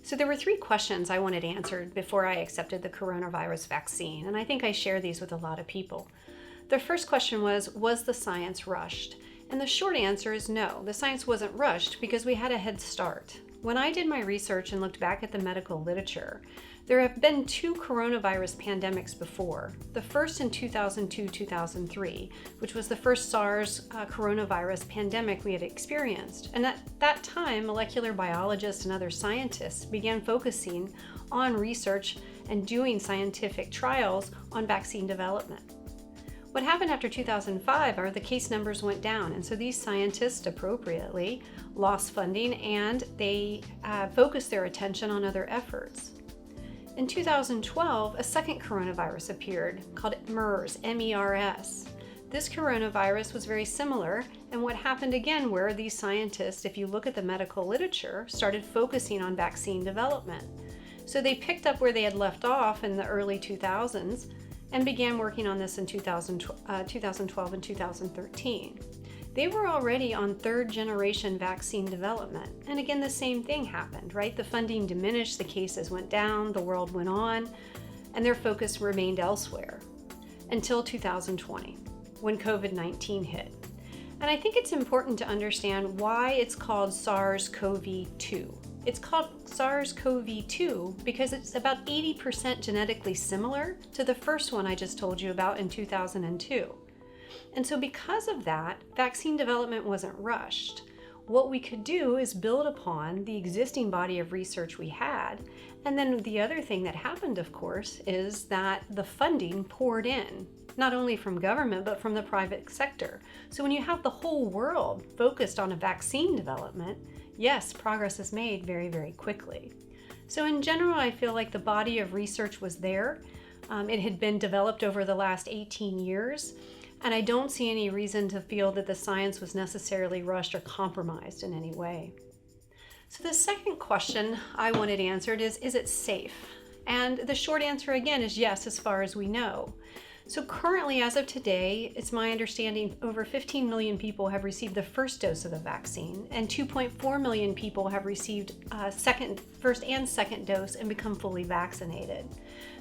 So there were three questions I wanted answered before I accepted the coronavirus vaccine, and I think I share these with a lot of people. The first question was the science rushed? And the short answer is no, the science wasn't rushed because we had a head start. When I did my research and looked back at the medical literature, there have been two coronavirus pandemics before. The first in 2002-2003, which was the first SARS coronavirus pandemic we had experienced. And at that time, molecular biologists and other scientists began focusing on research and doing scientific trials on vaccine development. What happened after 2005 are the case numbers went down, and so these scientists appropriately lost funding and they focused their attention on other efforts. In 2012, a second coronavirus appeared called MERS, M-E-R-S. This coronavirus was very similar, and what happened again were these scientists, if you look at the medical literature, started focusing on vaccine development. So they picked up where they had left off in the early 2000s and began working on this in 2012 and 2013. They were already on third generation vaccine development. And again, the same thing happened, right? The funding diminished, the cases went down, the world went on, and their focus remained elsewhere until 2020, when COVID-19 hit. And I think it's important to understand why it's called SARS-CoV-2. It's called SARS-CoV-2 because it's about 80% genetically similar to the first one I just told you about in 2002. And so because of that, vaccine development wasn't rushed. What we could do is build upon the existing body of research we had. And then the other thing that happened, of course, is that the funding poured in, not only from government, but from the private sector. So when you have the whole world focused on a vaccine development, yes, progress is made very, very quickly. So in general, I feel like the body of research was there. It had been developed over the last 18 years. And I don't see any reason to feel that the science was necessarily rushed or compromised in any way. So the second question I wanted answered is it safe? And the short answer again is yes, as far as we know. So currently, as of today, it's my understanding over 15 million people have received the first dose of the vaccine, and 2.4 million people have received first and second dose and become fully vaccinated.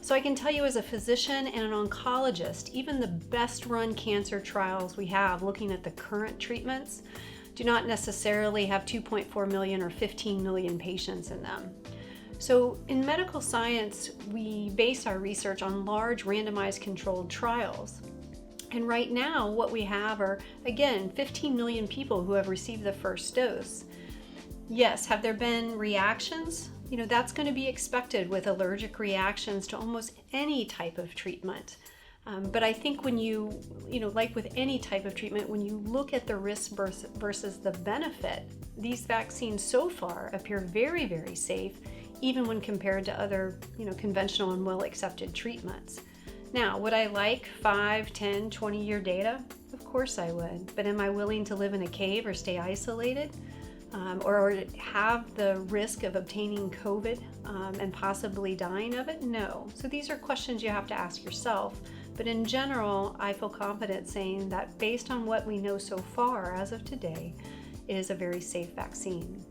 So I can tell you as a physician and an oncologist, even the best run cancer trials we have looking at the current treatments do not necessarily have 2.4 million or 15 million patients in them. So in medical science, we base our research on large randomized controlled trials. And right now, what we have are, again, 15 million people who have received the first dose. Yes, have there been reactions? That's going to be expected with allergic reactions to almost any type of treatment. But I think when like with any type of treatment, when you look at the risk versus the benefit, these vaccines so far appear very, very safe, even when compared to other, conventional and well-accepted treatments. Now, would I like 5, 10, 20-year data? Of course I would. But am I willing to live in a cave or stay isolated? Or have the risk of obtaining COVID and possibly dying of it? No. So these are questions you have to ask yourself. But in general, I feel confident saying that based on what we know so far as of today, it is a very safe vaccine.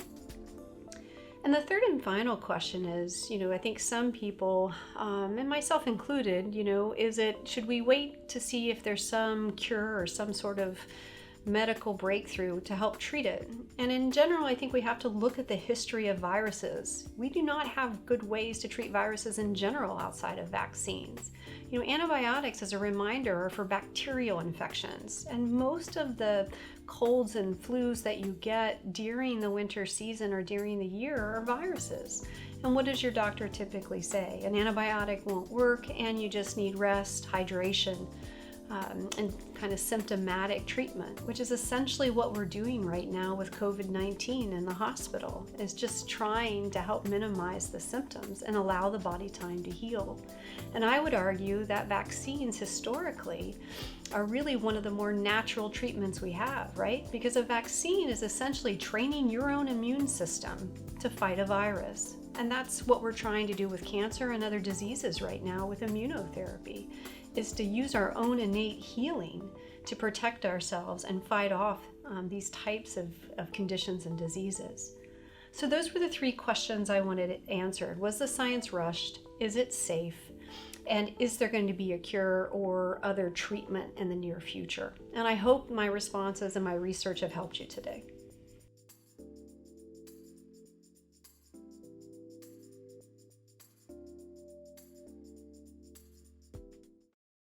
And the third and final question is, I think some people, and myself included, should we wait to see if there's some cure or some sort of medical breakthrough to help treat it? And in general, I think we have to look at the history of viruses. We do not have good ways to treat viruses in general outside of vaccines. Antibiotics, as a reminder, are for bacterial infections, and most of the colds and flus that you get during the winter season or during the year are viruses. And what does your doctor typically say? An antibiotic won't work, and you just need rest, hydration, and kind of symptomatic treatment, which is essentially what we're doing right now with COVID-19 in the hospital, is just trying to help minimize the symptoms and allow the body time to heal. And I would argue that vaccines historically are really one of the more natural treatments we have, right? Because a vaccine is essentially training your own immune system to fight a virus. And that's what we're trying to do with cancer and other diseases right now with immunotherapy, is to use our own innate healing to protect ourselves and fight off these types of conditions and diseases. So those were the three questions I wanted answered. Was the science rushed? Is it safe? And is there going to be a cure or other treatment in the near future? And I hope my responses and my research have helped you today.